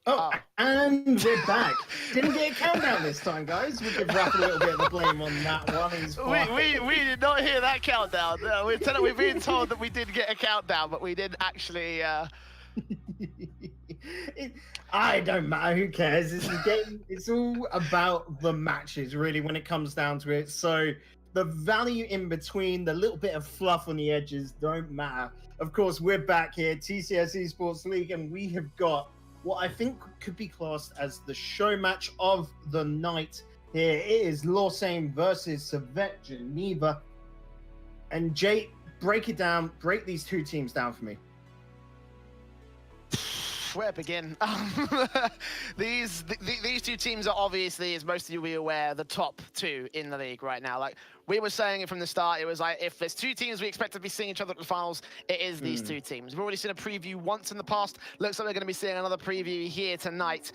Oh, and we're back. Didn't get a countdown this time, guys. We give Raph a little bit of the blame on that one. We did not hear that countdown. We've been told that we did get a countdown, but we didn't actually. I don't matter. Who cares? It's a game. It's all about the matches, really, when it comes down to it. So the value in between, the little bit of fluff on the edges, don't matter. Of course, we're back here, TCS eSports League, and we have got what I think could be classed as the show match of the night. Here it is Lausanne versus Servette Geneva. And Jay, break these two teams down for me. Where to begin? These two teams are obviously, as most of you will be aware, the top two in the league right now. Like we were saying it from the start, it was like if there's two teams we expect to be seeing each other at the finals, it is these two teams. We've already seen a preview once in the past. Looks like we're going to be seeing another preview here tonight.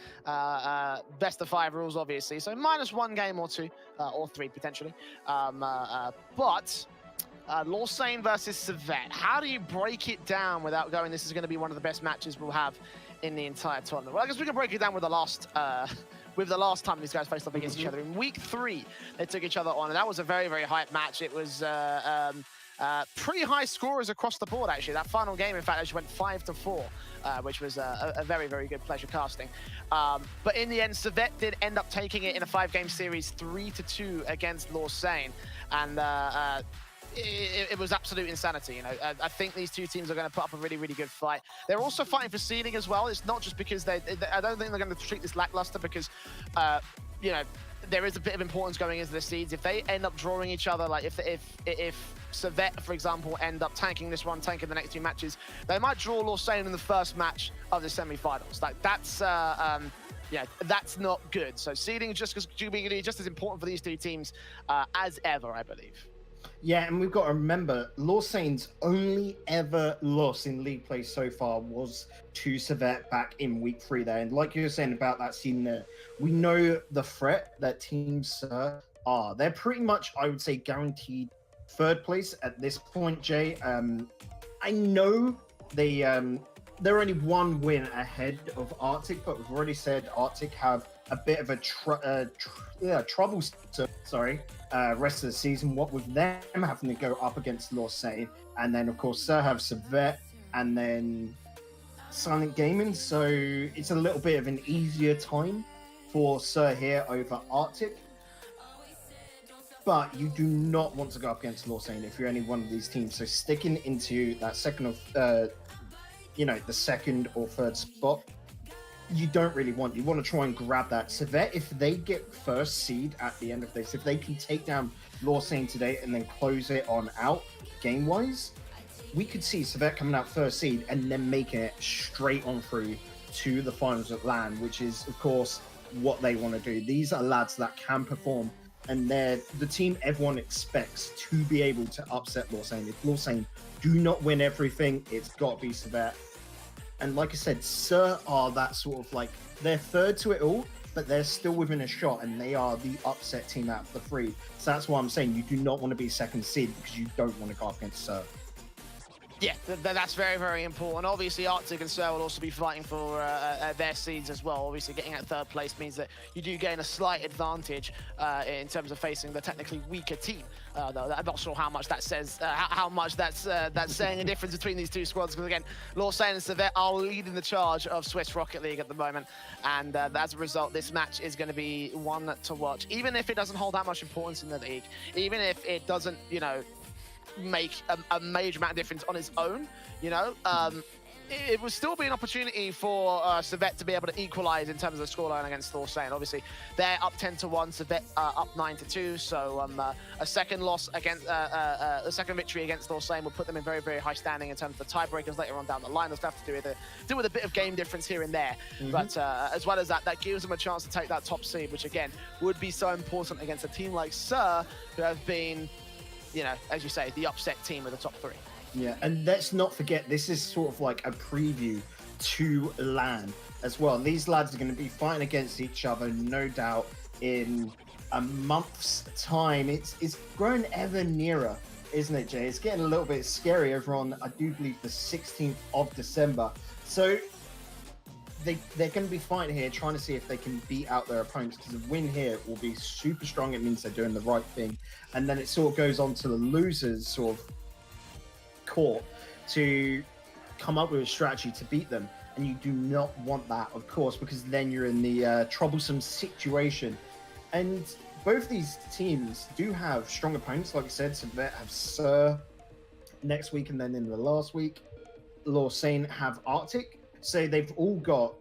Best of 5 rules, obviously. So -1 game or 2, or 3 potentially. But Lausanne versus Servette. How do you break it down without going, this is going to be one of the best matches we'll have in the entire tournament? Well, I guess we can break it down with the last time these guys faced up against each other. In week 3, they took each other on, and that was a very, very hype match. It was pretty high scorers across the board, actually. That final game, in fact, actually went 5-4, which was a very, very good pleasure casting. But in the end, Servette did end up taking it in a 5-game series, 3-2 against Lausanne. And it was absolute insanity. You know, I think these two teams are going to put up a really, really good fight. They're also fighting for seeding as well. It's not just because I don't think they're going to treat this lackluster because, you know, there is a bit of importance going into the seeds. If they end up drawing each other, like if Servette, for example, end up tanking this one, tanking the next 2 matches, they might draw Lausanne in the first match of the semi-finals. Like that's yeah, that's not good. So seeding just as important for these two teams as ever, I believe. Yeah, and we've got to remember, Lausagne's only ever loss in league play so far was to Servette back in week 3 there. And like you were saying about that scene there, we know the threat that Team Sir are. They're pretty much, I would say, guaranteed 3rd place at this point, Jay. I know they're only 1 win ahead of Arctic, but we've already said Arctic have a bit of a troublesome rest of the season, what with them having to go up against Lausanne, and then of course Sir have Servette and then Silent Gaming, so it's a little bit of an easier time for Sir here over Arctic. But you do not want to go up against Lausanne if you're any one of these teams, so sticking into that second or the second or third spot, you don't really want. You want to try and grab that. Servette, if they get first seed at the end of this, if they can take down Lausanne today and then close it on out game-wise, we could see Servette coming out first seed and then making it straight on through to the finals at LAN, which is, of course, what they want to do. These are lads that can perform, and they're the team everyone expects to be able to upset Lausanne. If Lausanne do not win everything, it's got to be Servette. And like I said, Sir are that sort of like, they're 3rd to it all, but they're still within a shot, and they are the upset team out of the 3. So that's why I'm saying you do not want to be 2nd seed because you don't want to go up against Sir. Yeah, that's very, very important. Obviously, Arctic and Sir will also be fighting for their seeds as well. Obviously, getting at 3rd place means that you do gain a slight advantage in terms of facing the technically weaker team. Though I'm not sure how much that says, how much that's saying a difference between these two squads. Because again, Lausanne and Servette are leading the charge of Swiss Rocket League at the moment, and as a result, this match is going to be one to watch. Even if it doesn't hold that much importance in the league, even if it doesn't, you know, make a major amount of difference on its own, you know, it would still be an opportunity for Servette to be able to equalize in terms of the scoreline against Lausanne. Obviously, they're up 10-1, Servette up 9-2. So a second loss against a second victory against Lausanne will put them in very, very high standing in terms of the tiebreakers later on down the line. They'll have to do with a bit of game difference here and there. But as well as that, that gives them a chance to take that top seed, which again would be so important against a team like Sir, who have been, you know, as you say, the upset team of the top 3. Yeah, and let's not forget, this is sort of like a preview to LAN as well. And these lads are going to be fighting against each other, no doubt, in a month's time. It's growing ever nearer, isn't it, Jay? It's getting a little bit scary over on, I do believe, the 16th of December. So they're going to be fighting here, trying to see if they can beat out their opponents, because a win here will be super strong. It means they're doing the right thing, and then it sort of goes on to the losers sort of court to come up with a strategy to beat them. And you do not want that, of course, because then you're in the troublesome situation. And both these teams do have strong opponents. Like I said, Servette have Sir next week, and then in the last week, Lausanne have Arctic. So they've all got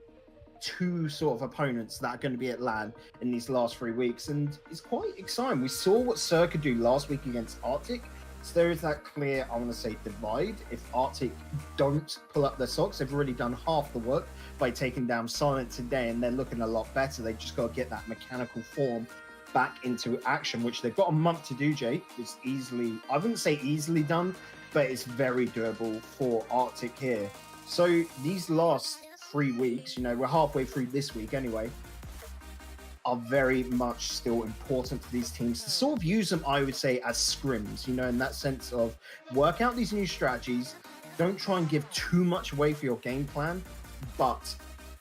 two sort of opponents that are going to be at LAN in these last 3 weeks. And it's quite exciting. We saw what Sir could do last week against Arctic. So there is that clear, I want to say, divide. If Arctic don't pull up their socks, they've already done half the work by taking down Silent today, and they're looking a lot better. They just got to get that mechanical form back into action, which they've got a month to do, Jake. It's easily, I wouldn't say easily done, but it's very doable for Arctic here. So these last 3 weeks, you know, we're halfway through this week anyway, are very much still important for these teams to sort of use them, I would say, as scrims, you know, in that sense of work out these new strategies. Don't try and give too much away for your game plan, but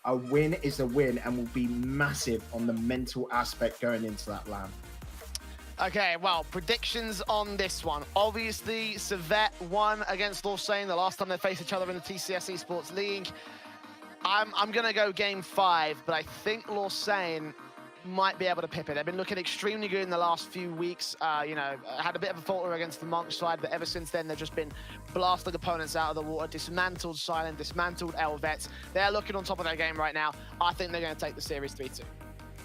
a win is a win and will be massive on the mental aspect going into that LAN. Okay, well, predictions on this one. Obviously, Servette won against Lausanne the last time they faced each other in the TCS eSports League. I'm going to go game 5, but I think Lausanne might be able to pip it. They've been looking extremely good in the last few weeks. You know, had a bit of a falter against the Monk side, but ever since then, they've just been blasting opponents out of the water, dismantled Silent, dismantled Helvets. They're looking on top of their game right now. I think they're going to take the series 3-2.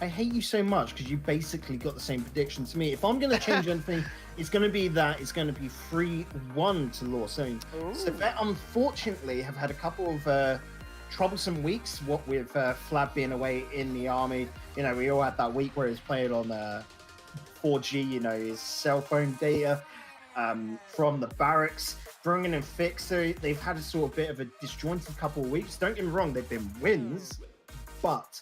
I hate you so much because you basically got the same prediction to me. If I'm going to change anything, it's going to be that it's going to be 3-1 to Lausanne. So that, unfortunately, have had a couple of troublesome weeks, what with Flab being away in the army. You know, we all had that week where he was playing on 4G, you know, his cell phone data from the barracks, bringing in fix. So they've had a sort of bit of a disjointed couple of weeks. Don't get me wrong, they've been wins, but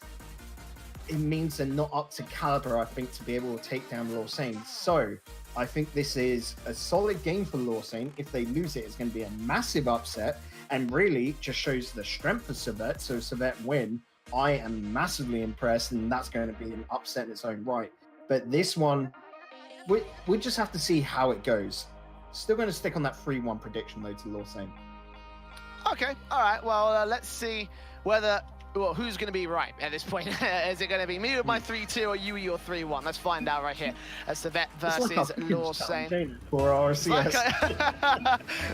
it means they're not up to caliber, I think, to be able to take down Lausanne. So I think this is a solid game for Lausanne. If they lose it, it's going to be a massive upset, and really just shows the strength of Servette. So Servette win, I am massively impressed, and that's going to be an upset in its own right. But this one, we just have to see how it goes. Still going to stick on that 3-1 prediction, though, to Lausanne. Okay, all right. Well, let's see whether... Well, who's going to be right at this point? Is it going to be me with my 3-2 or you with your 3-1? Let's find out right here. Servette versus Lausanne. For RCS.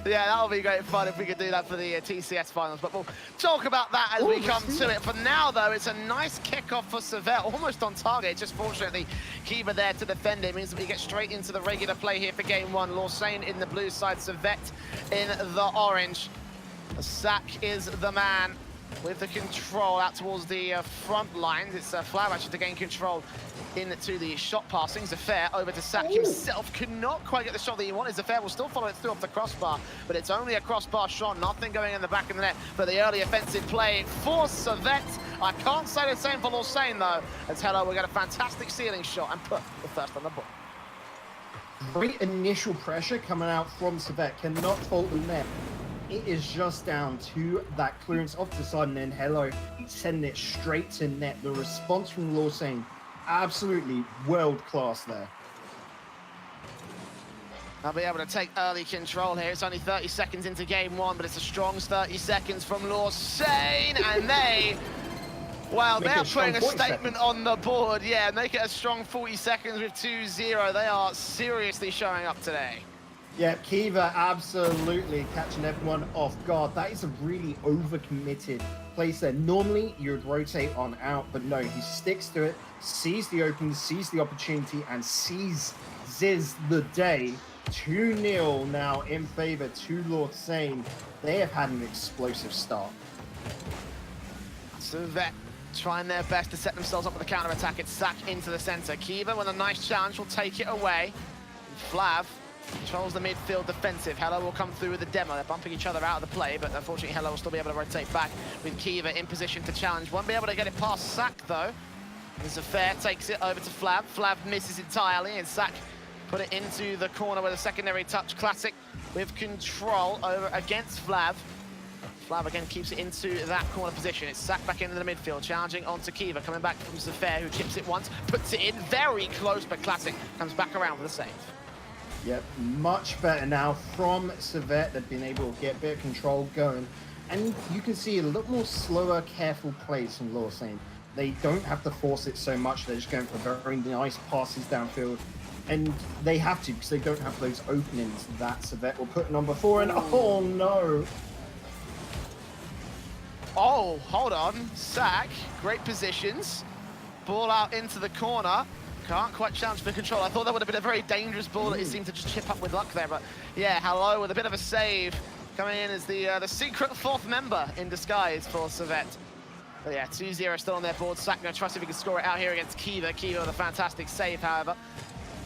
Yeah, that'll be great fun if we could do that for the TCS finals. But we'll talk about that as we come to it. For now, though, it's a nice kickoff for Servette, almost on target. Just fortunately, Kiva there to defend it. It means that we get straight into the regular play here for game 1. Lausanne in the blue side, Servette in the orange. Sack is the man with the control out towards the front lines. It's Flab actually to gain control into the shot passing. Zafair over to Sack himself. Could not quite get the shot that he wanted. Zafair will still follow it through off the crossbar, but it's only a crossbar shot, nothing going in the back of the net for the early offensive play for Servette. I can't say the same for Lausanne, though, as Hello will get a fantastic ceiling shot and put the first on the board. Great initial pressure coming out from Servette. Cannot fault the net. It is just down to that clearance off the side, and then Hello sending it straight to net. The response from Lausanne, absolutely world class there. They'll be able to take early control here. It's only 30 seconds into game 1, but it's a strong 30 seconds from Lausanne, and they... Well, they're putting a statement on the board. Yeah, make it a strong 40 seconds with 2-0. They are seriously showing up today. Yeah, Kiva absolutely catching everyone off guard. That is a really overcommitted place there. Normally, you would rotate on out, but no, he sticks to it, sees the opening, sees the opportunity, and seizes the day. 2-0 now in favor to Lausanne. They have had an explosive start. Servette trying their best to set themselves up with a counter-attack. It's Sack into the center. Kiva with a nice challenge will take it away. Flav controls the midfield defensive. Hello will come through with the demo. They're bumping each other out of the play, but unfortunately Hello will still be able to rotate back with Kiva in position to challenge. Won't be able to get it past Sack, though. Zafair takes it over to Flav. Flav misses entirely, and Sack put it into the corner with a secondary touch. Classic with control over against Flav. Flav again keeps it into that corner position. It's sacked back into the midfield, challenging onto Kiva, coming back from Zafair, who chips it once, puts it in very close, but Classic comes back around with a save. Yep, much better now from Servette. They've been able to get a bit of control going. And you can see a little more slower, careful plays from Lausanne. They don't have to force it so much. They're just going for very nice passes downfield. And they have to, because they don't have those openings that Servette were putting on before. And oh no! Oh, hold on. Sack, great positions. Ball out into the corner. Can't quite challenge for control. I thought that would have been a very dangerous ball that he seemed to just chip up with luck there. But yeah, Hello with a bit of a save. Coming in as the secret fourth member in disguise for Servette. But yeah, 2-0 still on their board. Sack gonna trust if he can score it out here against Kiva. Kiva with a fantastic save, however.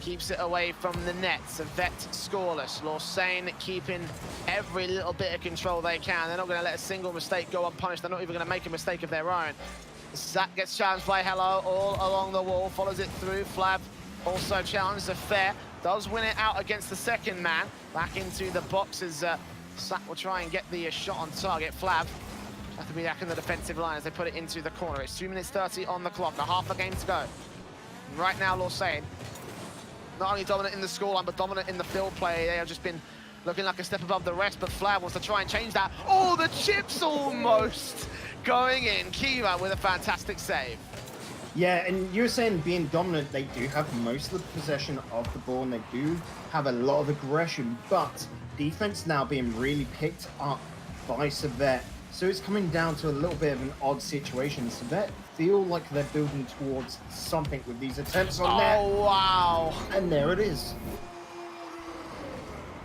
Keeps it away from the net. Servette scoreless. Lausanne keeping every little bit of control they can. They're not going to let a single mistake go unpunished. They're not even going to make a mistake of their own. Sack gets challenged by Hello all along the wall. Follows it through. Flav also challenged. Zafair does win it out against the second man. Back into the box as Sack will try and get the shot on target. Flav have to be back in the defensive line as they put it into the corner. It's 2 minutes 30 on the clock. A half a game to go. Right now, Lausanne not only dominant in the scoreline, but dominant in the field play. They have just been looking like a step above the rest, but Flav wants to try and change that. Oh, the chips almost going in. Kiva with a fantastic save. Yeah, and you were saying being dominant, they do have most of the possession of the ball, and they do have a lot of aggression, but defense now being really picked up by Servette. So it's coming down to a little bit of an odd situation. Servette feel like they're building towards something with these attempts on net. Oh, wow. And there it is.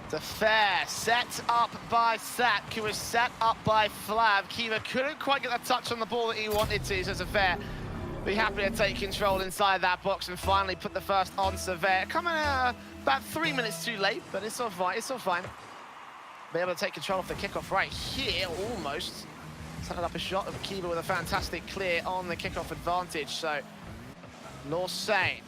Zafair set up by Sack, who was set up by Flav. Kiva couldn't quite get that touch on the ball that he wanted to, so Zafair be happy to take control inside that box and finally put the first on Servette. Coming about 3 minutes too late, but it's all fine, it's all fine. Be able to take control of the kickoff right here, almost. Set up a shot of Kiva with a fantastic clear on the kickoff advantage. So Lausanne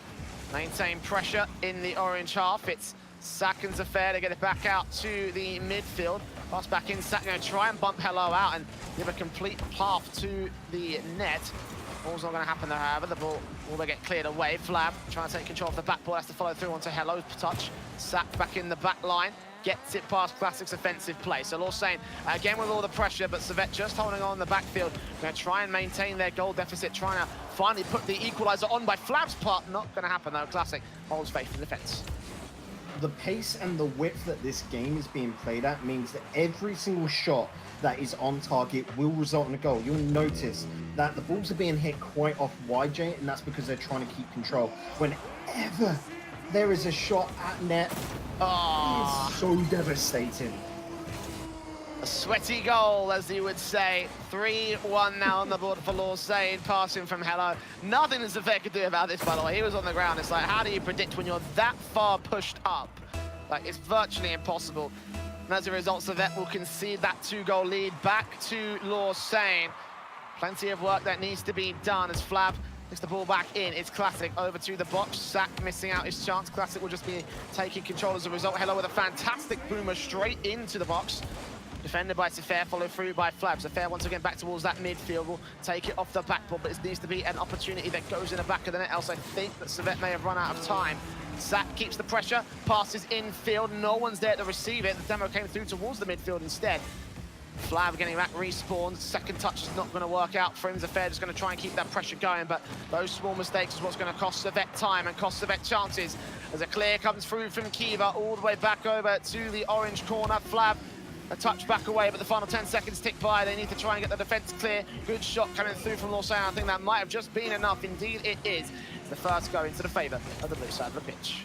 maintain pressure in the orange half. It's Sack and Zafair to get it back out to the midfield. Pass back in, Sack going to try and bump Hello out and give a complete path to the net. Ball's not going to happen there, however. The ball will get cleared away. Flav trying to take control of the back ball, has to follow through onto Hello's touch. Sack back in the back line. Gets it past Classic's offensive play. So Lausanne, again with all the pressure, but Servette just holding on in the backfield. Going to try and maintain their goal deficit, trying to finally put the equaliser on by Flav's part. Not going to happen though. Classic holds faith in defence. The pace and the width that this game is being played at means that every single shot that is on target will result in a goal. You'll notice that the balls are being hit quite off wide, Jay, and that's because they're trying to keep control. Whenever there is a shot at net, it's so devastating. A sweaty goal, as you would say. 3-1 now on the board for Lausanne, passing from Hello. Nothing that Zafair could do about this, by the way. He was on the ground. It's like, how do you predict when you're that far pushed up? Like, it's virtually impossible. And as a result, Servette will concede that 2-goal lead back to Lausanne. Plenty of work that needs to be done as Flav gets the ball back in. It's Classic over to the box. Sack missing out his chance. Classic will just be taking control as a result. Hello with a fantastic boomer straight into the box. Defended by Zafair, followed through by Flav. Zafair once again back towards that midfield. Will take it off the back ball, but it needs to be an opportunity that goes in the back of the net. Else I think that Servette may have run out of time. Sack keeps the pressure, passes infield. No one's there to receive it. The demo came through towards the midfield instead. Flav getting back respawned. Second touch is not going to work out for him. Zafair just going to try and keep that pressure going, but those small mistakes is what's going to cost Servette time and cost Servette chances. As a clear comes through from Kiva all the way back over to the orange corner. Flav a touch back away, but the final 10 seconds tick by. They need to try and get the defense clear. Good shot coming through from Lausanne. I think that might have just been enough. Indeed, it is. It's the first go into the favor of the blue side of the pitch.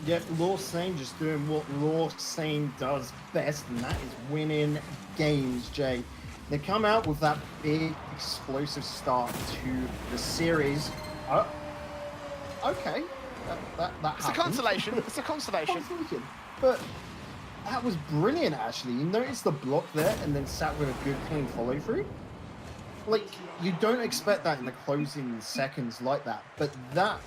Yeah, Lausanne just doing what Lausanne does best, and that is winning games, Jay. They come out with that big, explosive start to the series. Oh, okay. That it's a consolation. It's a consolation. But that was brilliant, actually. You notice the block there and then sat with a good, clean follow-through? Like, you don't expect that in the closing seconds like that, but that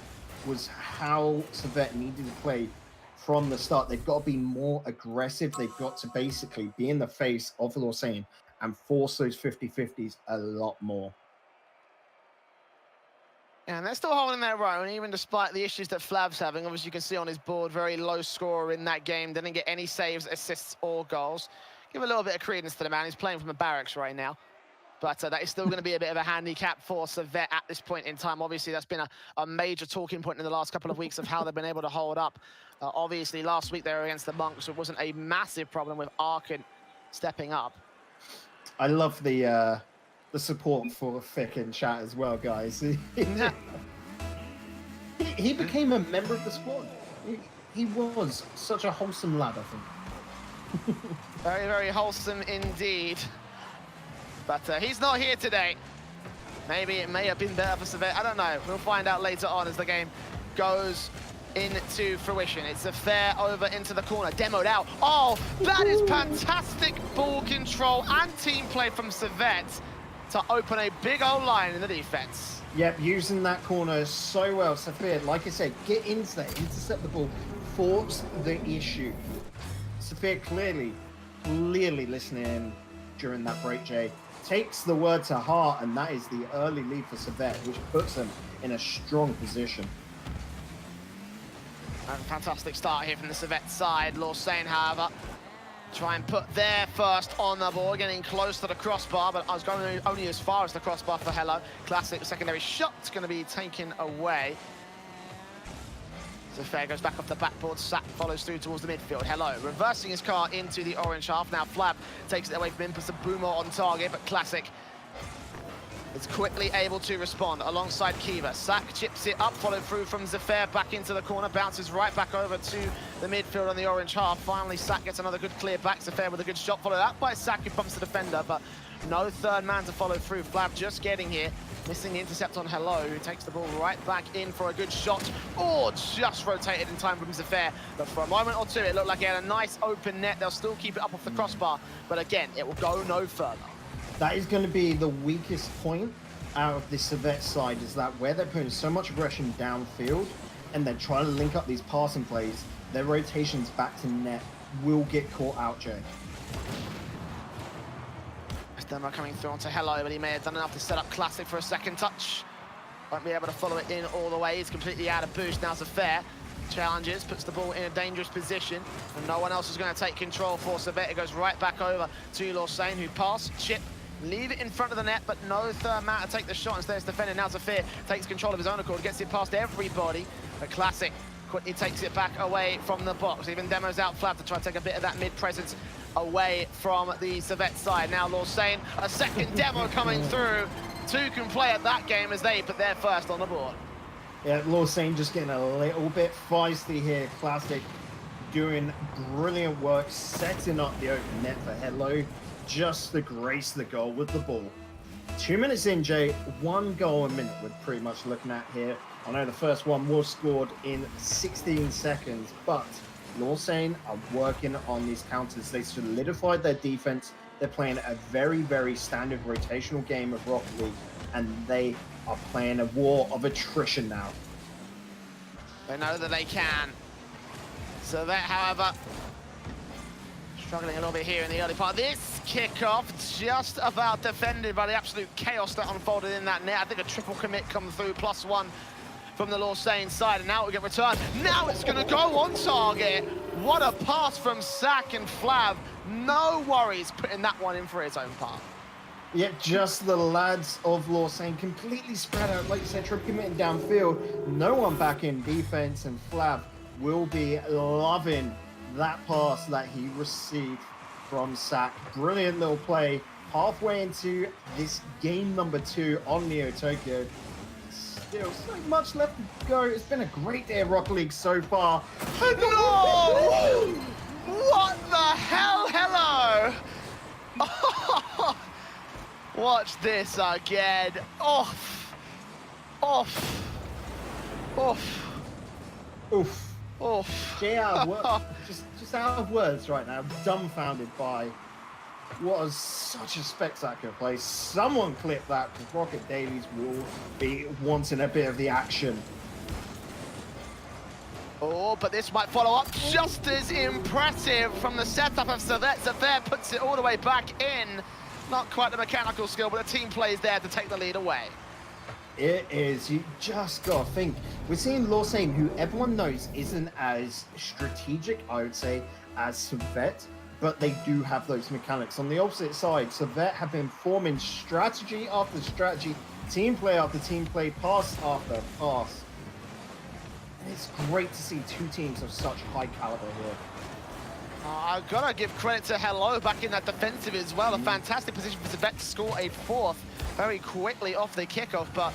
was how Servette needed to play from the start. They've got to be more aggressive. They've got to basically be in the face of Lausanne and force those 50-50s a lot more. And they're still holding their own, even despite the issues that Flav's having. Obviously, you can see on his board, very low scorer in that game. Didn't get any saves, assists, or goals. Give a little bit of credence to the man. He's playing from the barracks right now. But that is still going to be a bit of a handicap for Servette at this point in time. Obviously, that's been a major talking point in the last couple of weeks of how they've been able to hold up. Obviously, last week they were against the Monks, so it wasn't a massive problem with Arkin stepping up. I love the support for Fick in chat as well, guys. He became a member of the squad. He was such a wholesome lad, I think. Very, very wholesome indeed. But he's not here today. Maybe it may have been better for Servette. I don't know. We'll find out later on as the game goes into fruition. It's a fair over into the corner, demoed out. Oh, that is fantastic ball control and team play from Servette to open a big old line in the defense. Yep, using that corner so well. Safir, like I said, get into that, intercept the ball, force the issue. Safir clearly listening in during that break, Jay. Takes the word to heart, and that is the early lead for Servette, which puts them in a strong position. And a fantastic start here from the Servette side. Lausanne, however, try and put their first on the board, getting close to the crossbar, but I was going only as far as the crossbar for Hello. Classic secondary shot going to be taken away. Fair goes back off the backboard. Sack follows through towards the midfield. Hello, reversing his car into the orange half. Now Flav takes it away from him, puts a boomer on target, but Classic is quickly able to respond alongside Kiva. Sack chips it up, followed through from Zafir, back into the corner, bounces right back over to the midfield on the orange half. Finally, Sack gets another good clear back. Zafir with a good shot, followed up by Sack, who bumps the defender, but no third man to follow through. Flav just getting here, missing the intercept on Hello, who takes the ball right back in for a good shot. Oh, just rotated in time from Zafir, but for a moment or two, it looked like he had a nice open net. They'll still keep it up off the crossbar, but again, it will go no further. That is going to be the weakest point out of the Servette side, is that where they're putting so much aggression downfield and they're trying to link up these passing plays, their rotations back to net will get caught out, Jay. Demo coming through onto Hello, but he may have done enough to set up Classic for a second touch. Won't be able to follow it in all the way. He's completely out of boost. Now Zafir challenges, puts the ball in a dangerous position, and no one else is going to take control for Servette. It goes right back over to Lausanne, who pass, chip, leave it in front of the net, but no third man to take the shot. Instead, it's defending. Now Zafir takes control of his own accord, gets it past everybody, but Classic quickly takes it back away from the box. Even demos out Flav to try to take a bit of that mid-presence away from the Servette side. Now Lausanne, a second demo coming through. Two can play at that game as they put their first on the board. Yeah, Lausanne just getting a little bit feisty here. Classic doing brilliant work, setting up the open net for Hello, just to grace the goal with the ball. 2 minutes in, Jay, 1 goal a minute we're pretty much looking at here. I know the first one was scored in 16 seconds, but Lausanne are working on these counters. They solidified their defense. They're playing a very, very standard rotational game of Rocket League, and they are playing a war of attrition now. They know that they can. Servette, however, struggling a little bit here in the early part. This kickoff just about defended by the absolute chaos that unfolded in that net. I think a triple commit come through, +1 from the Lausanne side, and now we get returned. Now it's going to go on target. What a pass from Sack and Flav. No worries putting that one in for his own part. Yep, just the lads of Lausanne completely spread out, like you said, triple committing downfield. No one back in defense, and Flav will be loving that pass that he received from Sack. Brilliant little play. Halfway into this game number 2 on Neo Tokyo. Still so much left to go. It's been a great day of Rocket League so far. No! What the hell? Hello! Watch this again. Off. Off. Off. Oof. Off. Jay, out of words. just out of words right now. Dumbfounded by what was such a spectacular play. Someone clip that, because Rocket Dailies will be wanting a bit of the action. Oh, but this might follow up just as impressive from the setup of Servette. Servette puts it all the way back in. Not quite the mechanical skill, but the team play is there to take the lead away. It is. You just got to think. We're seeing Lausanne, who everyone knows isn't as strategic, I would say, as Servette, but they do have those mechanics. On the opposite side, Servette have been forming strategy after strategy, team play after team play, pass after pass. And it's great to see two teams of such high caliber here. I've got to give credit to Hello back in that defensive as well. A fantastic position for Servette to score a fourth very quickly off the kickoff, but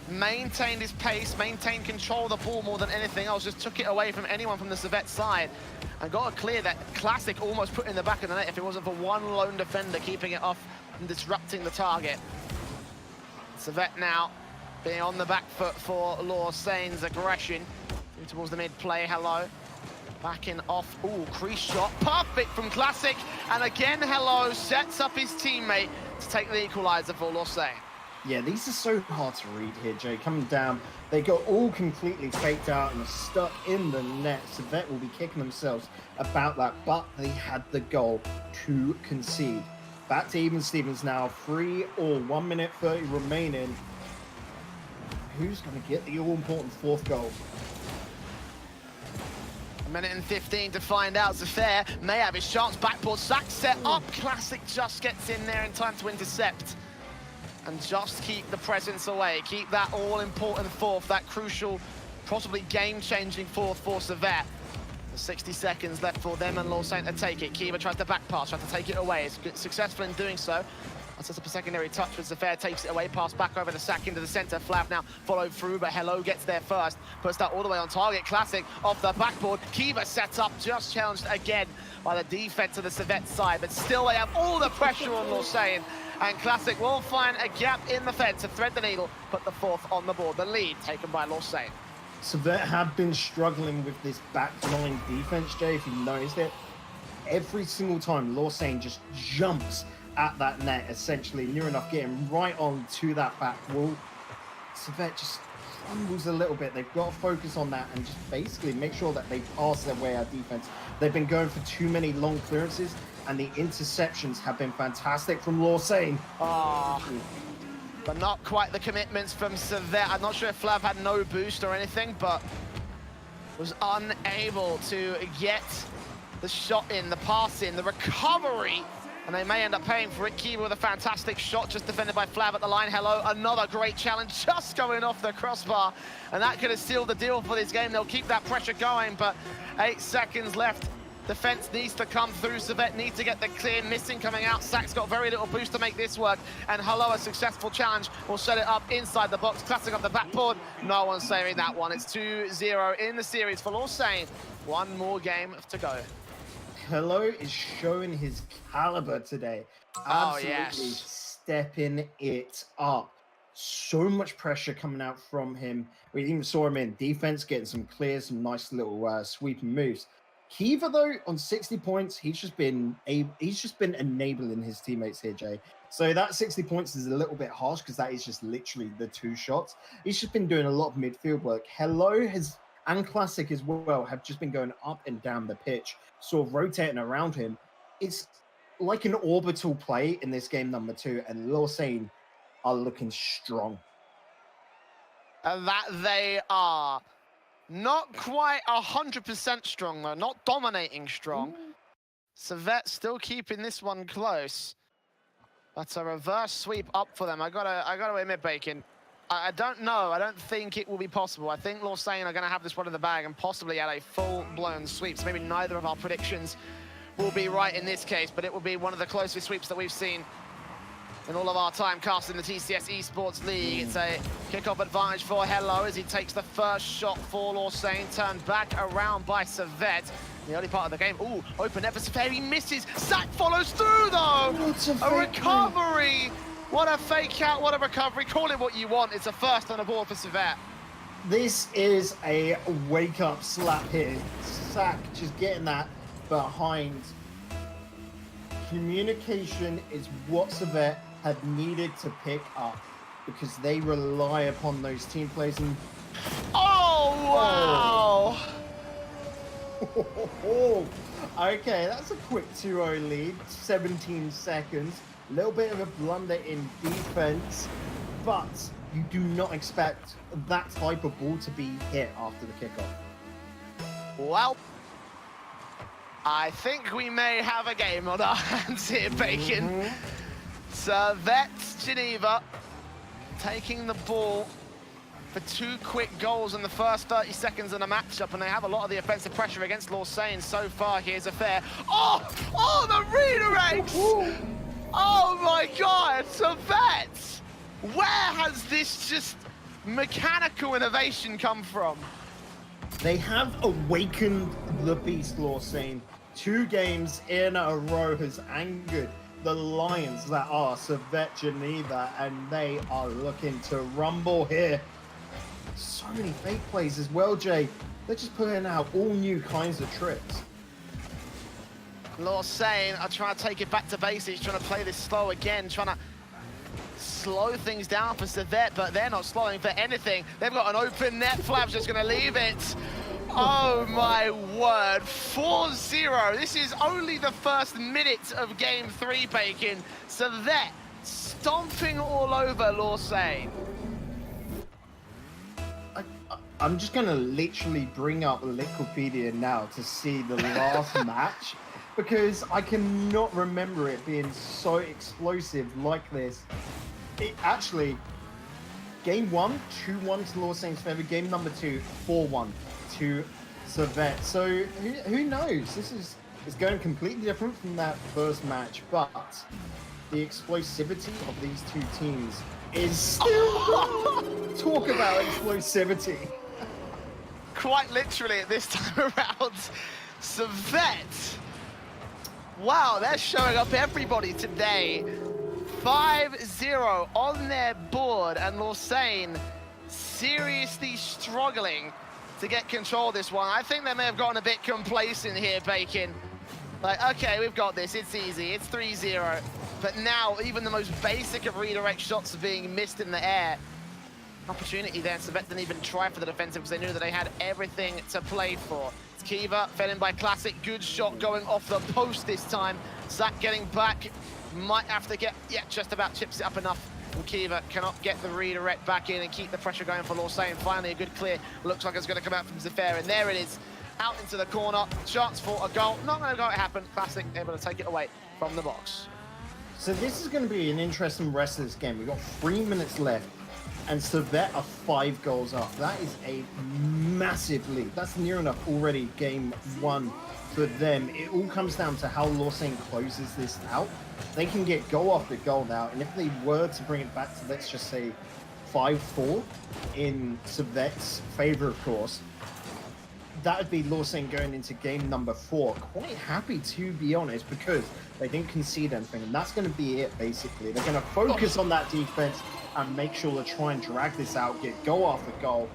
maintained his pace, maintained control of the ball more than anything else, just took it away from anyone from the Servette side and got a clear that Classic almost put in the back of the net if it wasn't for one lone defender keeping it off and disrupting the target. Servette now being on the back foot for Lausaine's aggression. Towards the mid-play, Hello. Backing off, ooh, crease shot, perfect from Classic. And again, Hello sets up his teammate to take the equalizer for Lausanne. Yeah, these are so hard to read here, Jay. Coming down, they got all completely faked out and are stuck in the net. Servette will be kicking themselves about that, but they had the goal to concede. Back to even Stevens now, 3-3, 1 minute 30 remaining. Who's going to get the all-important fourth goal? Minute and 15 to find out. Zafair may have his chance. Backboard sack set up. Classic just gets in there in time to intercept and just keep the presence away. Keep that all-important fourth, that crucial, possibly game-changing fourth for Servette. There's 60 seconds left for them and Lausanne to take it. Kiva tries to back pass, tries to take it away. Is successful in doing so. Sets up a secondary touch, but Zafair takes it away, pass back over the sack into the center. Flav now followed through, but Hello gets there first. Puts that all the way on target. Classic off the backboard. Kiva sets up, just challenged again by the defense of the Servette side, but still they have all the pressure on Lausanne. And Classic will find a gap in the fence to thread the needle, put the fourth on the board. The lead taken by Lausanne. Servette have been struggling with this backline defense, Jay, if you noticed it. Every single time, Lausanne just jumps at that net, essentially, near enough getting right on to that back wall. Servette just crumbles a little bit. They've got to focus on that and just basically make sure that they pass their way out defense. They've been going for too many long clearances, and the interceptions have been fantastic from Lausanne. But not quite the commitments from Servette. I'm not sure if Flav had no boost or anything, but was unable to get the shot in, the pass in, the recovery. And they may end up paying for it. Kiva with a fantastic shot, just defended by Flav at the line. Hello, another great challenge, just going off the crossbar. And that could have sealed the deal for this game. They'll keep that pressure going, but 8 seconds left. Defense needs to come through. Servette needs to get the clear. Missing coming out. Sack's got very little boost to make this work. And Hello, a successful challenge, will set it up inside the box. Classic off the backboard. No one's saving that one. It's 2-0 in the series for Lausanne. One more game to go. Hello is showing his caliber today. Absolutely stepping it up. So much pressure coming out from him. We even saw him in defense, getting some clears, some nice little sweeping moves. Kiva, though, on 60 points, he's just been enabling his teammates here, Jay. So that 60 points is a little bit harsh because that is just literally the 2 shots. He's just been doing a lot of midfield work. Hello and Classic as well have just been going up and down the pitch, sort of rotating around him. It's like an orbital play in this game number 2, and Lausanne are looking strong. And that they are. Not quite 100% strong, though. Not dominating strong. Servette still keeping this one close. But a reverse sweep up for them. I gotta admit, Bacon, I don't know. I don't think it will be possible. I think Lausanne are going to have this one in the bag and possibly add a full-blown sweep. So maybe neither of our predictions will be right in this case, but it will be one of the closest sweeps that we've seen in all of our time casting the TCS eSports League. It's a kickoff advantage for Hello as he takes the first shot for Lausanne, turned back around by Servette. In the early part of the game, ooh, open net for Servette, he misses. Sack follows through though. A recovery. What a fake out, what a recovery. Call it what you want. It's a first on the board for Servette. This is a wake-up slap here. Sack just getting that behind. Communication is what Servette had needed to pick up because they rely upon those team plays. And wow! Okay, that's a quick 2-0 lead. 17 seconds. A little bit of a blunder in defense, but you do not expect that type of ball to be hit after the kickoff. Well, I think we may have a game on our hands here, Bacon. Servette Geneva taking the ball for 2 quick goals in the first 30 seconds of the matchup, and they have a lot of the offensive pressure against Lausanne so far. Here's Affair. Oh, the redirects! Oh my God, Servette! Where has this just mechanical innovation come from? They have awakened the beast, Lausanne. 2 games in a row has angered the Lions that are Servette Geneva, and they are looking to rumble here. So many fake plays as well, Jay. They're just putting out all new kinds of tricks. Lausanne are trying to take it back to basics, trying to play this slow again, trying to slow things down for Servette, but they're not slowing for anything. They've got an open net. Flab's just going to leave it. Oh my word, 4-0. This is only the first minute of game 3, Bacon. Servette stomping all over Lausanne. I'm just going to literally bring up Wikipedia now to see the last match, because I cannot remember it being so explosive like this. It actually, game 1, 2-1 to Lausanne's favor. Game number 2, 4-1 to Servette. So who knows? This is going completely different from that first match, but the explosivity of these 2 teams is still talk about explosivity. Quite literally at this time around, Servette. Wow, they're showing up everybody today. 5-0 on their board, and Lausanne seriously struggling to get control of this one. I think they may have gotten a bit complacent here, Bacon. Like, okay, we've got this, it's easy, it's 3-0. But now, even the most basic of redirect shots are being missed in the air. Opportunity there, Servette didn't even try for the defensive because they knew that they had everything to play for. It's Kiva, fed in by Classic, good shot going off the post this time. Zach getting back, might have to get, yeah, just about chips it up enough. And Kiva cannot get the redirect back in and keep the pressure going for Lausanne. Finally, a good clear. Looks like it's going to come out from Zafir, and there it is. Out into the corner, chance for a goal. Not going to go happen. Classic able to take it away from the box. So this is going to be an interesting rest of this game. We've got 3 minutes left, and Servette are 5 goals up. That is a massive lead. That's near enough already game 1 for them. It all comes down to how Lausanne closes this out. They can get goal after goal now, and if they were to bring it back to, let's just say, 5-4 in Servette's favor, of course, that would be Lausanne going into game number 4. Quite happy, to be honest, because they didn't concede anything, and that's going to be it, basically. They're going to focus on that defense and make sure to try and drag this out, get goal after goal.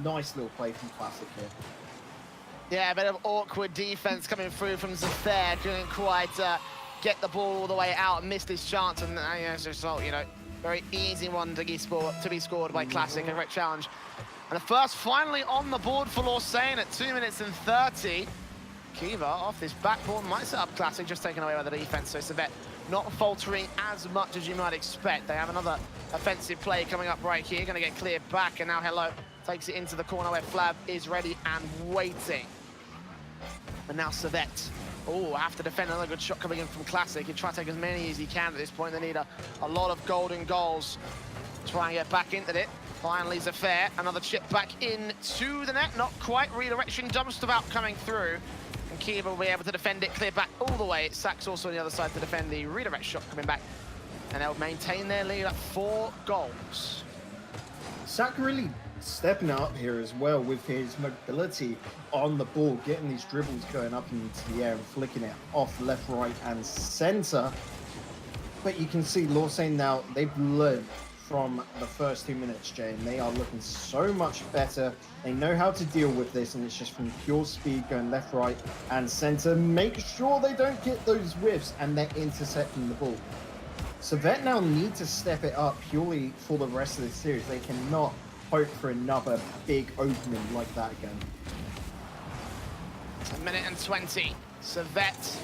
Nice little play from Classic here. Yeah, a bit of awkward defense coming through from Zafir. Couldn't quite get the ball all the way out, missed his chance, and as a result, you know, very easy one to be scored by Classic, a great challenge. And the first finally on the board for Lausanne at 2 minutes and 30. Kiva off this backboard, might set up Classic, just taken away by the defense. So Servette not faltering as much as you might expect. They have another offensive play coming up right here, going to get cleared back, and now Hello takes it into the corner where Flab is ready and waiting. And now Servette, oh, have to defend. Another good shot coming in from Classic. He try to take as many as he can at this point. They need a lot of golden goals. Try and get back into it. Finally, Zafir, another chip back into the net. Not quite. Redirection just about coming through. And Kiva will be able to defend it, clear back all the way. Sachs also on the other side to defend the redirect shot coming back. And they'll maintain their lead at 4 goals. Sach really stepping up here as well with his mobility on the ball, getting these dribbles going up into the air and flicking it off left, right, and center. But you can see Lausanne now, they've learned from the first 2 minutes, Jay, and they are looking so much better. They know how to deal with this, and it's just from pure speed going left, right, and center. Make sure they don't get those whiffs, and they're intercepting the ball. Servette now need to step it up purely for the rest of the series. They cannot hope for another big opening like that again. 1 minute and 20. Servette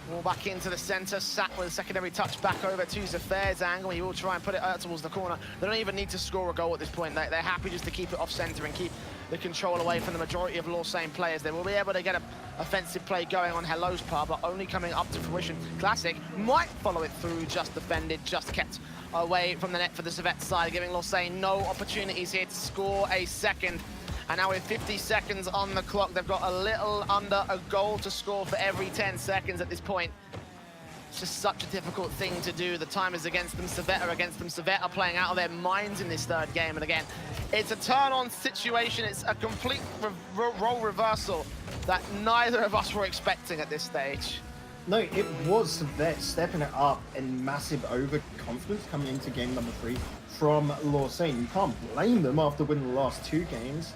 Ball back into the center, Sat with a secondary touch back over to Zafir's angle. He will try and put it out towards the corner. They don't even need to score a goal at this point. They're happy just to keep it off center and keep the control away from the majority of Lausanne players. They will be able to get an offensive play going on Hello's part, but only coming up to fruition. Classic might follow it through, just defended, just kept away from the net for the Servette side, giving Lausanne no opportunities here to score a second. And now with 50 seconds on the clock, they've got a little under a goal to score for every 10 seconds at this point. It's just such a difficult thing to do. The time is against them, Servette are against them. Servette are playing out of their minds in this third game. And again, it's a turn-on situation. It's a complete role reversal that neither of us were expecting at this stage. No, it was Servette stepping it up in massive overconfidence coming into game number 3 from Lausanne. You can't blame them after winning the last 2 games.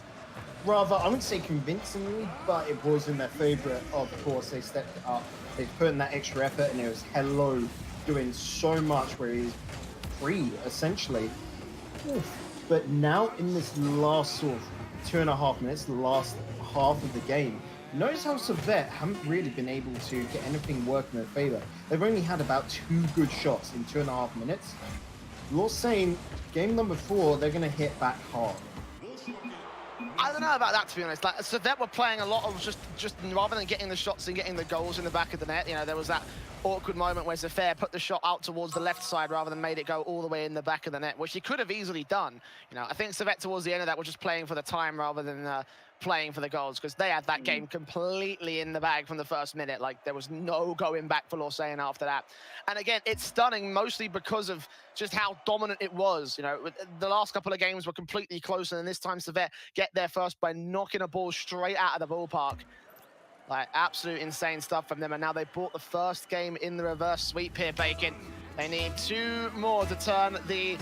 Rather, I wouldn't say convincingly, but it was in their favor. Of course, they stepped it up. They put in that extra effort, and it was Hello doing so much where he's free, essentially. Oof. But now in this last sort of 2.5 minutes, the last half of the game, notice how Servette haven't really been able to get anything work in their favor. They've only had about 2 good shots in 2.5 minutes. Lausanne, game number 4, they're going to hit back hard. I don't know about that, to be honest. Like, Servette were playing a lot of just rather than getting the shots and getting the goals in the back of the net. You know, there was that awkward moment where Zafir put the shot out towards the left side rather than made it go all the way in the back of the net, which he could have easily done. You know, I think Servette towards the end of that were just playing for the time rather than playing for the goals, because they had that game completely in the bag from the first minute. Like, there was no going back for Lausanne after that. And again, it's stunning mostly because of just how dominant it was. You know, the last couple of games were completely closer, and this time Servette get there first by knocking a ball straight out of the ballpark. Like, absolute insane stuff from them. And now they bought the first game in the reverse sweep here, Bacon. They need 2 more to turn the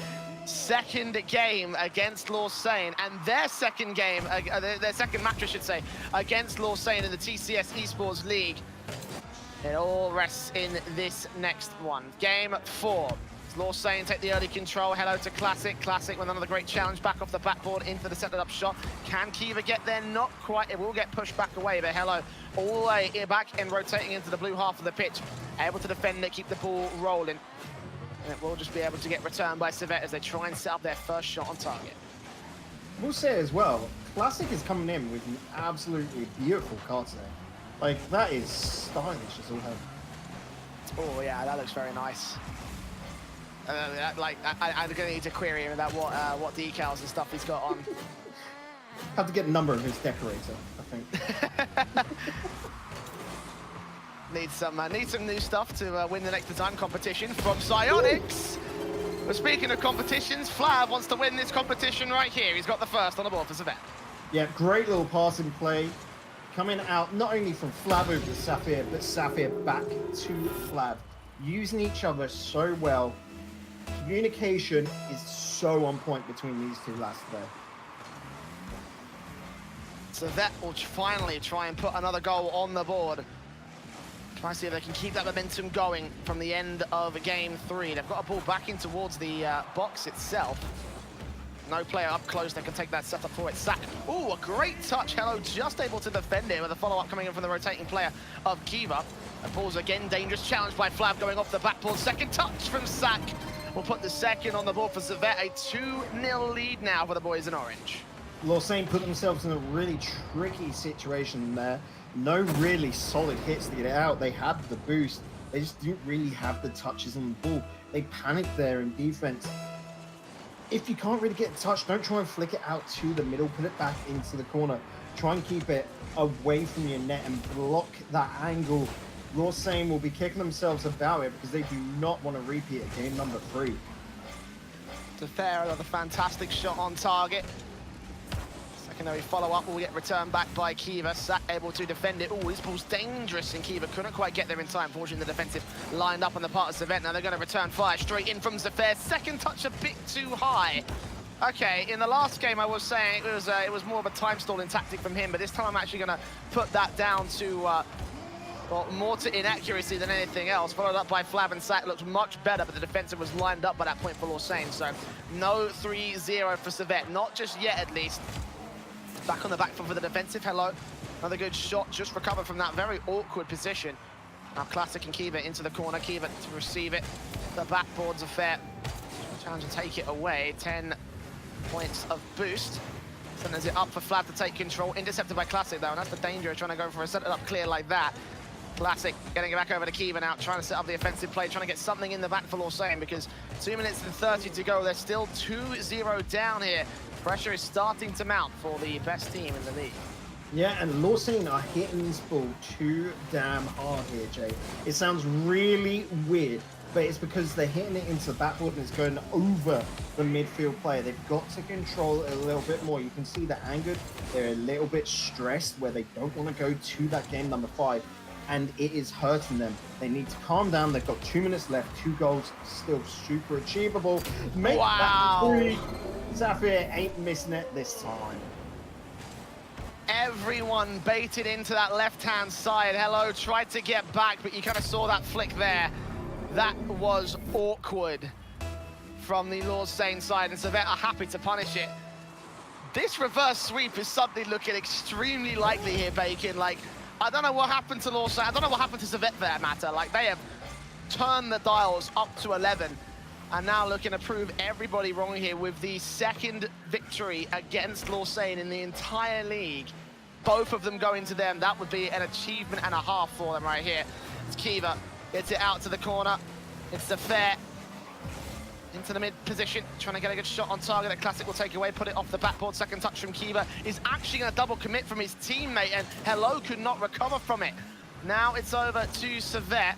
second game against Lausanne, and their second game, their second match, I should say, against Lausanne in the TCS eSports League. It all rests in this next one. Game 4. Lausanne take the early control. Hello to Classic. Classic with another great challenge back off the backboard into the set-up shot. Can Kiva get there? Not quite. It will get pushed back away, but Hello all the way back and rotating into the blue half of the pitch. Able to defend it, keep the ball rolling. And it will just be able to get returned by Servette as they try and set up their first shot on target. We'll say as well, Classic is coming in with an absolutely beautiful card today. Like, that is stylish as all hell. Oh yeah, that looks very nice. I'm gonna need to query him about what decals and stuff he's got on. Have to get a number of his decorator, I think. Need some new stuff to win the next design competition from Psyonix. But speaking of competitions, Flav wants to win this competition right here. He's got the first on the board for Servette. Yeah, great little passing play. Coming out not only from Flav over to Safir, but Safir back to Flav. Using each other so well. Communication is so on point between these 2 lads today. Servette will finally try and put another goal on the board. Try to see if they can keep that momentum going from the end of game 3. They've got a ball back in towards the box itself. No player up close that can take that setup for it. Sack. Oh, a great touch. Hello just able to defend it with a follow-up coming in from the rotating player of Kiva. And ball's again dangerous. Challenge by Flav going off the backboard. Second touch from Sack. We'll put the second on the board for Servette. A 2-0 lead now for the boys in orange. Lausanne put themselves in a really tricky situation there. No really solid hits to get it out. They had the boost. They just didn't really have the touches on the ball. They panicked there in defense. If you can't really get a touch, don't try and flick it out to the middle. Put it back into the corner. Try and keep it away from your net and block that angle. Lausanne will be kicking themselves about it because they do not want to repeat at game number 3. Zafir, another fantastic shot on target. Secondary follow-up will get returned back by Kiva. Sack able to defend it. Oh, this ball's dangerous, and Kiva couldn't quite get there in time. Fortunately, the defensive lined up on the part of Servette. Now they're going to return fire straight in from Zafir. Second touch a bit too high. Okay, in the last game I was saying it was more of a time stalling tactic from him, but this time I'm actually going to put that down to well, more to inaccuracy than anything else. Followed up by Flav, and Sack looked much better, but the defensive was lined up by that point for Lausanne. So no 3-0 for Servette, not just yet at least. Back on the back foot for the defensive. Hello. Another good shot, just recovered from that very awkward position. Now Classic and Kiva into the corner. Kiva to receive it. The backboard's a fair challenge to take it away. 10 points of boost. Sends it up for Flav to take control. Intercepted by Classic though, and that's the danger of trying to go for a set it up clear like that. Classic getting it back over to Kiva now, trying to set up the offensive play, trying to get something in the back for Lausanne, because 2 minutes and 30 to go. They're still 2-0 down here. Pressure is starting to mount for the best team in the league. Yeah, and Lausanne are hitting this ball too damn hard here, Jay. It sounds really weird, but it's because they're hitting it into the backboard and it's going over the midfield player. They've got to control it a little bit more. You can see they're angered. They're a little bit stressed where they don't want to go to that game number 5. And it is hurting them. They need to calm down. They've got 2 minutes left. 2 goals, still super achievable. Make that 3. Zafir ain't missing it this time. Everyone baited into that left-hand side. Hello tried to get back, but you kind of saw that flick there. That was awkward from the Lausanne side, and Servette are happy to punish it. This reverse sweep is suddenly looking extremely likely here, Bacon. Like, I don't know what happened to Lausanne. I don't know what happened to Servette for that matter. Like, they have turned the dials up to 11 and now looking to prove everybody wrong here with the second victory against Lausanne in the entire league. Both of them going to them. That would be an achievement and a half for them right here. It's Kiva. Gets it out to the corner. It's the fair. Into the mid position, trying to get a good shot on target that Classic will take away, put it off the backboard. Second touch from Kiva is actually going to double commit from his teammate, and Hello could not recover from it. Now it's over to Servette.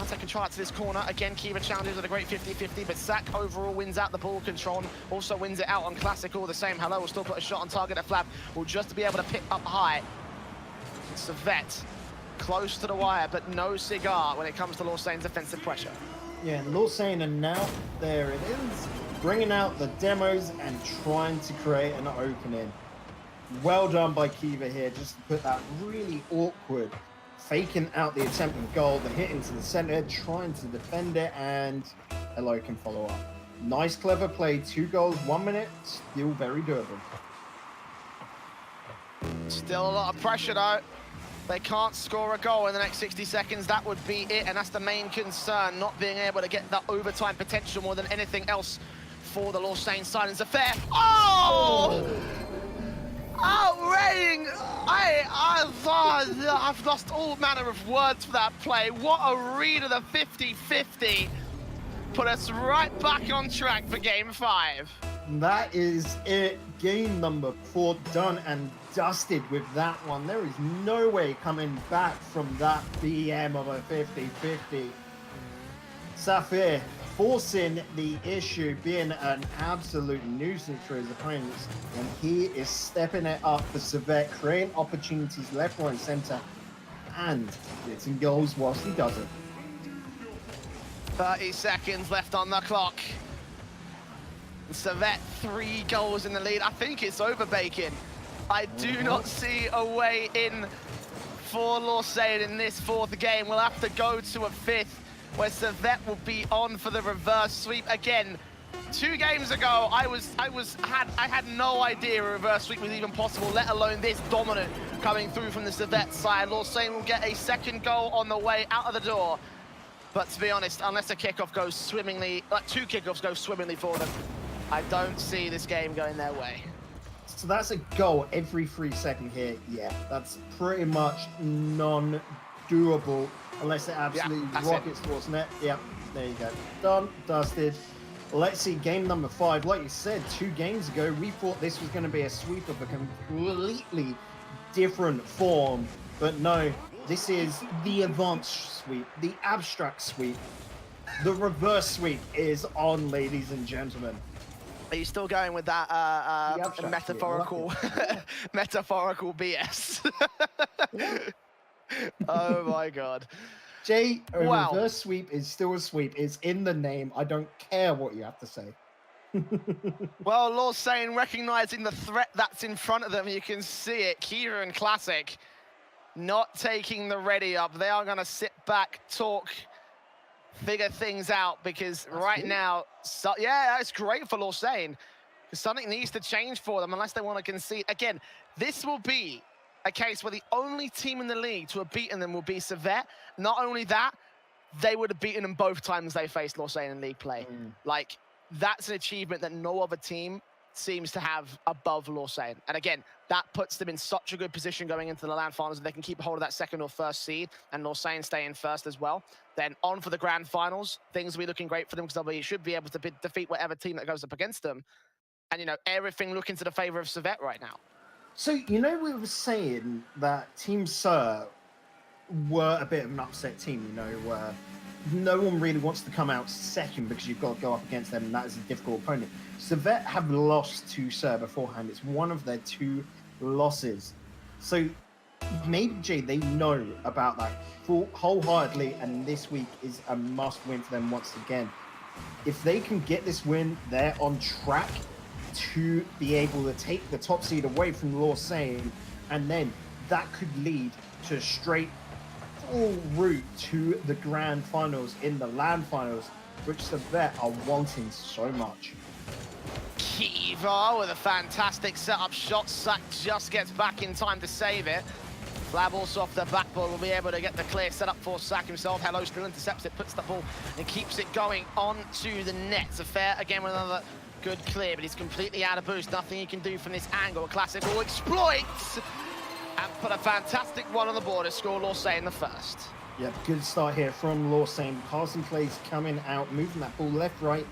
I'll take control out to this corner. Again, Kiva challenges with a great 50-50, but Sack overall wins out the ball control, also wins it out on Classic all the same. Hello will still put a shot on target at Flav, will just be able to pick up high. Servette close to the wire, but no cigar when it comes to Lausaine's defensive pressure. Yeah, Lausanne, and now there it is, bringing out the demos and trying to create an opening. Well done by Kiva here, just to put that really awkward, faking out the attempted goal, the hit into the center, trying to defend it, and Hello can follow up. Nice, clever play, 2 goals, 1 minute, still very doable. Still a lot of pressure though. They can't score a goal in the next 60 seconds. That would be it, and that's the main concern, not being able to get that overtime potential more than anything else for the Lausanne side. It's a fair. Oh! Outraging! I've lost all manner of words for that play. What a read of the 50-50. Put us right back on track for game 5. That is it. Game number 4 done and dusted with that one. There is no way coming back from that BM of a 50-50. Safir forcing the issue, being an absolute nuisance for his opponents, and he is stepping it up for Servette, creating opportunities left, right, and center, and getting goals whilst he does it. 30 seconds left on the clock. Servette 3 goals in the lead. I think it's over, Bacon. I do not see a way in for Lausanne in this 4th game. We'll have to go to a 5th where Servette will be on for the reverse sweep again. 2 games ago, I had no idea a reverse sweep was even possible, let alone this dominant coming through from the Servette side. Lausanne will get a 2nd goal on the way out of the door. But to be honest, unless a kickoff goes swimmingly, like 2 kickoffs go swimmingly for them, I don't see this game going their way. So that's a goal every 3 seconds here. Yeah, that's pretty much non-doable unless it absolutely rockets towards net. Yep, there you go. Done, dusted. Let's see, game number 5. Like you said, 2 games ago, we thought this was going to be a sweep of a completely different form. But no, this is the advanced sweep, the abstract sweep. The reverse sweep is on, ladies and gentlemen. Are you still going with that metaphorical metaphorical BS? Oh my god. Jay, a reverse sweep is still a sweep. It's in the name. I don't care what you have to say. Well, Lausanne recognizing the threat that's in front of them. You can see it. Kiva and Classic not taking the ready up. They are going to sit back, talk, figure things out, because that's now, yeah, it's great for Lausanne, because something needs to change for them unless they want to concede. Again, this will be a case where the only team in the league to have beaten them will be Servette. Not only that, they would have beaten them both times they faced Lausanne in league play. Like, that's an achievement that no other team seems to have above Lausanne. And again, that puts them in such a good position going into the LAN finals. If they can keep hold of that second or first seed and Lausanne stay in first as well, then on for the grand finals, things will be looking great for them because they should be able to defeat whatever team that goes up against them. And, you know, everything looking to the favor of Servette right now. So, you know, we were saying that Team Sir were a bit of an upset team, you know, where no one really wants to come out second because you've got to go up against them, and that is a difficult opponent. Servette have lost to Sir beforehand. It's one of their 2 losses. So maybe, Jay, they know about that wholeheartedly, and this week is a must-win for them once again. If they can get this win, they're on track to be able to take the top seed away from Lausanne, and then that could lead to a straight full route to the grand finals in the LAN finals, which Servette are wanting so much. Kiva with a fantastic setup shot. Sack just gets back in time to save it. Flab also off the backboard will be able to get the clear set up for Sack himself. Hello still intercepts it, puts the ball and keeps it going on to the net. Affair again with another good clear, but he's completely out of boost. Nothing he can do from this angle. Classic will exploit and put a fantastic one on the board to score Lausanne the first. Yeah, good start here from Lausanne. Passing plays coming out, moving that ball left, right,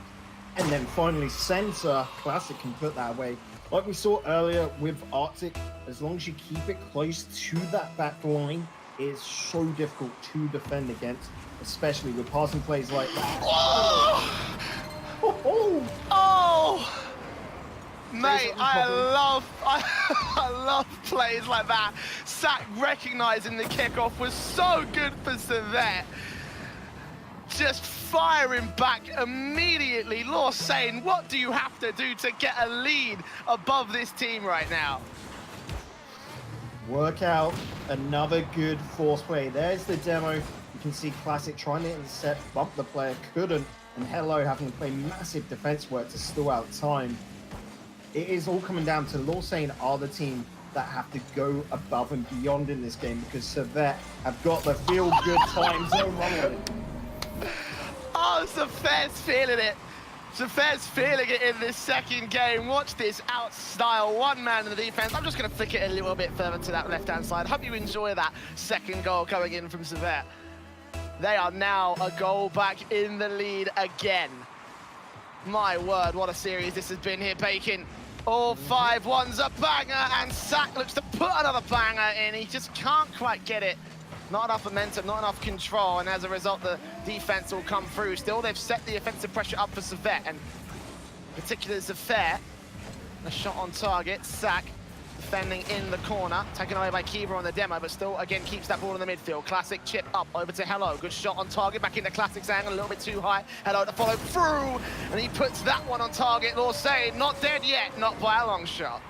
and then finally center. Classic can put that away. Like we saw earlier with Arctic, as long as you keep it close to that back line, it's so difficult to defend against, especially with passing plays like that. Oh! Oh! Mate, I love plays like that. Sack recognizing the kickoff was so good for Servette. Just firing back immediately. Lausanne, what do you have to do to get a lead above this team right now? Work out another good force play. There's the demo. You can see Classic trying to intercept, bump the player, couldn't, and Hello having to play massive defense work to stall out time. It is all coming down to Lausanne are the team that have to go above and beyond in this game because Servette have got the feel-good time zone running. Oh, Servette's feeling it. Servette's feeling it in this second game. Watch this out-style one man in the defense. I'm just going to flick it a little bit further to that left-hand side. Hope you enjoy that second goal coming in from Servette. They are now a goal back in the lead again. My word, what a series this has been here, Bacon. All 5-1's a banger, and Sack looks to put another banger in. He just can't quite get it. Not enough momentum, not enough control, and as a result, the defense will come through. Still, they've set the offensive pressure up for Servette, and particularly Servette. A shot on target, Sack defending in the corner, taken away by Kiva on the demo, but still, again, keeps that ball in the midfield. Classic chip up over to Hello. Good shot on target, back into Classic's angle, a little bit too high. Hello to follow through, and he puts that one on target. Lausanne, not dead yet, not by a long shot.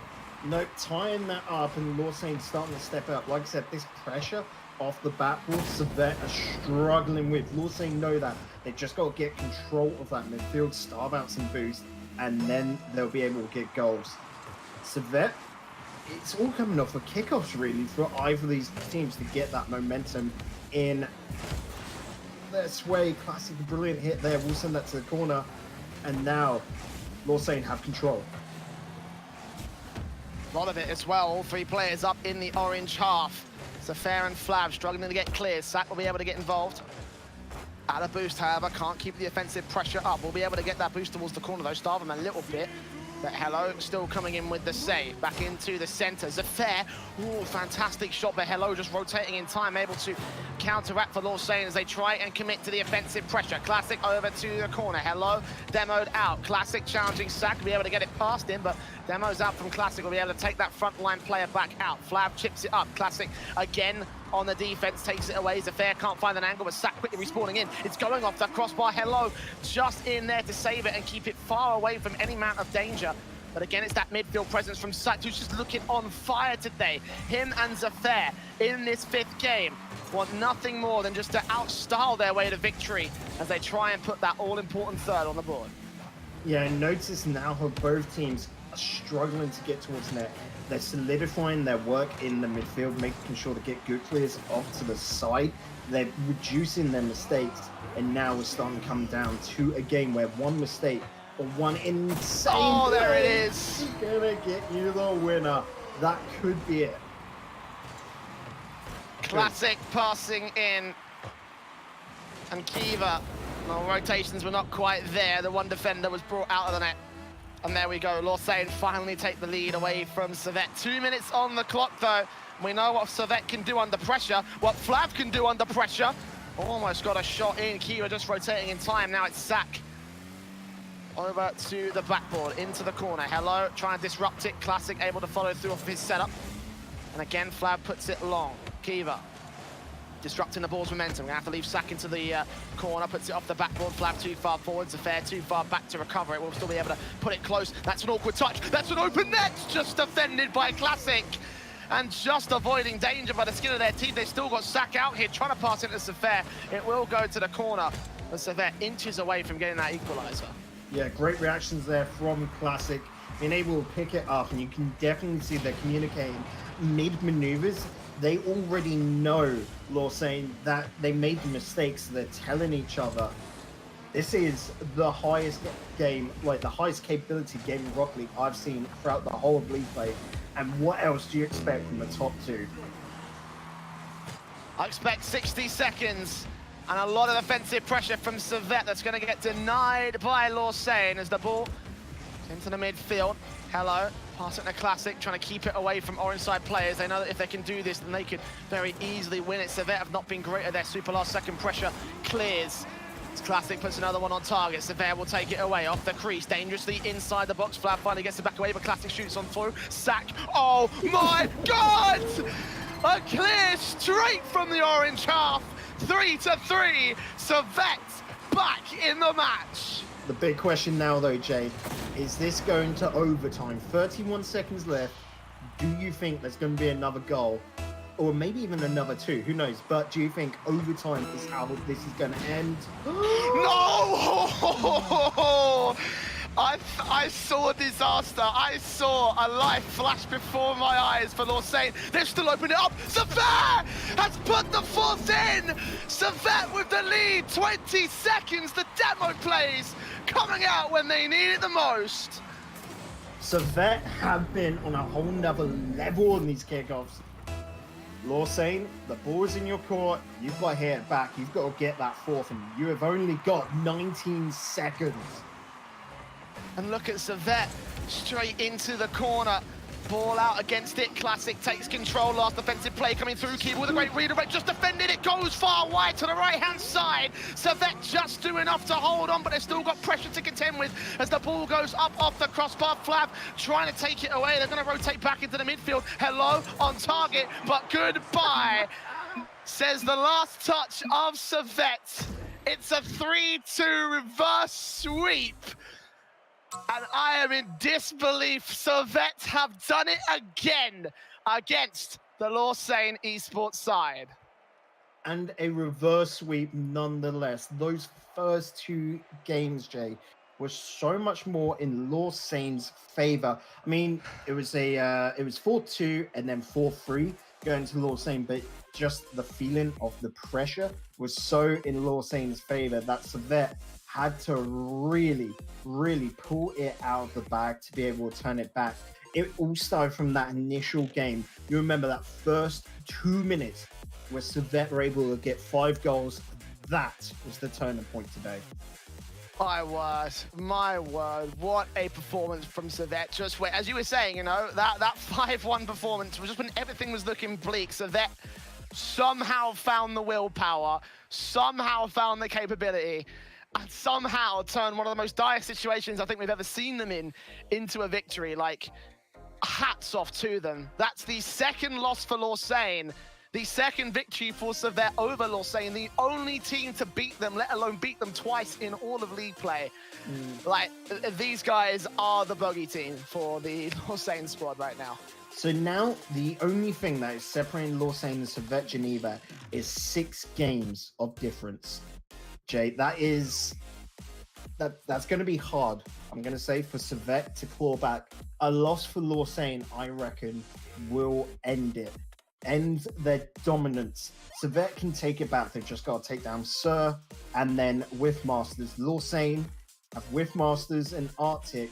Nope, tying that up, and Lausanne starting to step up. Like I said, this pressure off the backboard, Servette are struggling with. Lausanne know that. They just got to get control of that midfield, starve out some boost, and then they'll be able to get goals. Servette, it's all coming off of kickoffs, really, for either of these teams to get that momentum in their sway. Classic, brilliant hit there. We'll send that to the corner, and now Lausanne have control. A lot of it as well. All 3 players up in the orange half. Fair and Flab struggling to get clear. Sack will be able to get involved. Out of boost, however, can't keep the offensive pressure up. We'll be able to get that boost towards the corner, though. Starve him a little bit. But Hello still coming in with the save. Back into the center. Zaffair. Ooh, fantastic shot, but Hello just rotating in time, able to counteract for Lausanne as they try and commit to the offensive pressure. Classic over to the corner. Hello demoed out. Classic challenging Sack. Will be able to get it past him, but demo's out from Classic. Will be able to take that front line player back out. Flab chips it up. Classic again on the defense, takes it away. Zaffair can't find an angle, but Sack quickly respawning in. It's going off the crossbar. Hello just in there to save it and keep it far away from any amount of danger. But again, it's that midfield presence from Sack, who's just looking on fire today. Him and Zaffair in this 5th game want nothing more than just to outstyle their way to victory as they try and put that all-important third on the board. Yeah, and notice now how both teams are struggling to get towards net. They're solidifying their work in the midfield, making sure to get good clears off to the side. They're reducing their mistakes, and now we're starting to come down to a game where one mistake or one insane Oh, there it play is. gonna get you the winner. That could be it. Classic passing in. And Kiva, well, rotations were not quite there. The one defender was brought out of the net. And there we go, Lausanne finally take the lead away from Servette. 2 minutes on the clock though. We know what Servette can do under pressure, what Flav can do under pressure. Almost got a shot in, Kiva just rotating in time. Now it's Sack. Over to the backboard, into the corner. Hello, trying to disrupt it. Classic able to follow through off his setup. And again, Flav puts it long. Kiva disrupting the ball's momentum. We're gonna have to leave Sack into the corner, puts it off the backboard. Flav too far forwards, Affair too far back to recover it. We'll still be able to put it close. That's an awkward touch. That's an open net, just defended by Classic. And just avoiding danger by the skin of their teeth. They've still got Sack out here, trying to pass it to Servette. It will go to the corner, but Servette inches away from getting that equalizer. Yeah, great reactions there from Classic, being able to pick it up, and you can definitely see they're communicating mid-maneuvers. They already know Lausanne that they made the mistakes, so they're telling each other. This is the highest game, like the highest capability game in Rocket League I've seen throughout the whole of League play. And what else do you expect from the top two? I expect 60 seconds and a lot of offensive pressure from Servette that's going to get denied by Lausanne as the ball into the midfield. Hello, pass it to Classic, trying to keep it away from orange side players. They know that if they can do this, then they could very easily win it. Servette have not been great at their super last second pressure. Clears. Classic puts another one on target. Servette will take it away off the crease, dangerously inside the box. Flav finally gets it back away, but Classic shoots on through. Sack. Oh my God! A clear straight from the orange half. 3-3. Servette back in the match. The big question now, though, Jay, is this going to overtime? 31 seconds left. Do you think there's going to be another goal? Or maybe even another two, who knows? But do you think overtime is how this is going to end? No! I saw disaster. I saw a life flash before my eyes for Lausanne. They've still opened it up. Servette has put the fourth in. Servette with the lead. 20 seconds. The demo plays coming out when they need it the most. Servette have been on a whole nother level in these kickoffs. Lausanne, the ball is in your court. You've got to hit it back. You've got to get that fourth, and you have only got 19 seconds. And look at Servette, straight into the corner. Ball out against it. Classic takes control. Last defensive play coming through. Kiva with a great redirect. Just defended. It goes far wide to the right-hand side. Servette just do enough to hold on, but they've still got pressure to contend with as the ball goes up off the crossbar. Flav trying to take it away. They're going to rotate back into the midfield. Hello on target, but goodbye, says the last touch of Servette. It's a 3-2 reverse sweep. And I am in disbelief. Servette have done it again against the Lausanne eSports side. And a reverse sweep nonetheless. Those first two games, Jay, were so much more in Lausanne's favor. I mean, it was 4-2 and then 4-3 going to Lausanne, but just the feeling of the pressure was so in Lausanne's favor that Servette had to really pull it out of the bag to be able to turn it back. It all started from that initial game. You remember that first 2 minutes where Servette were able to get 5 goals. That was the turning point today. My word, what a performance from Servette. Just where, as you were saying, you know, that 5-1 performance was just when everything was looking bleak. Servette somehow found the willpower, somehow found the capability, and somehow turned one of the most dire situations I think we've ever seen them in into a victory. Like, hats off to them. That's the second loss for Lausanne, the second victory for Servette over Lausanne, the only team to beat them, let alone beat them twice in all of league play. Like, these guys are the bogey team for the Lausanne squad right now. So now the only thing that is separating Lausanne and Servette Geneva is 6 games of difference. Jay, that is that's going to be hard. I'm going to say for Servette to claw back. A loss for Lausanne, I reckon, will end it. End their dominance. Servette can take it back. They've just got to take down Sir, and then with Masters, Lausanne have with Masters and Arctic.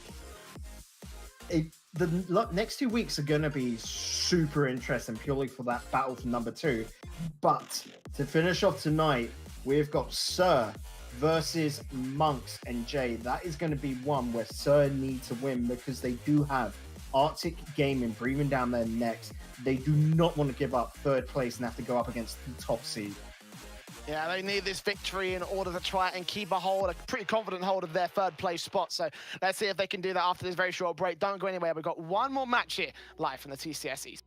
The next 2 weeks are going to be super interesting purely for that battle for number 2. But to finish off tonight, we've got Sir versus Monks and Jay. That is going to be one where Sir need to win because they do have Arctic Gaming breathing down their necks. They do not want to give up 3rd place and have to go up against the top seed. Yeah, they need this victory in order to try and keep a pretty confident hold of their 3rd place spot. So let's see if they can do that after this very short break. Don't go anywhere. We've got one more match here live from the TCS eSports.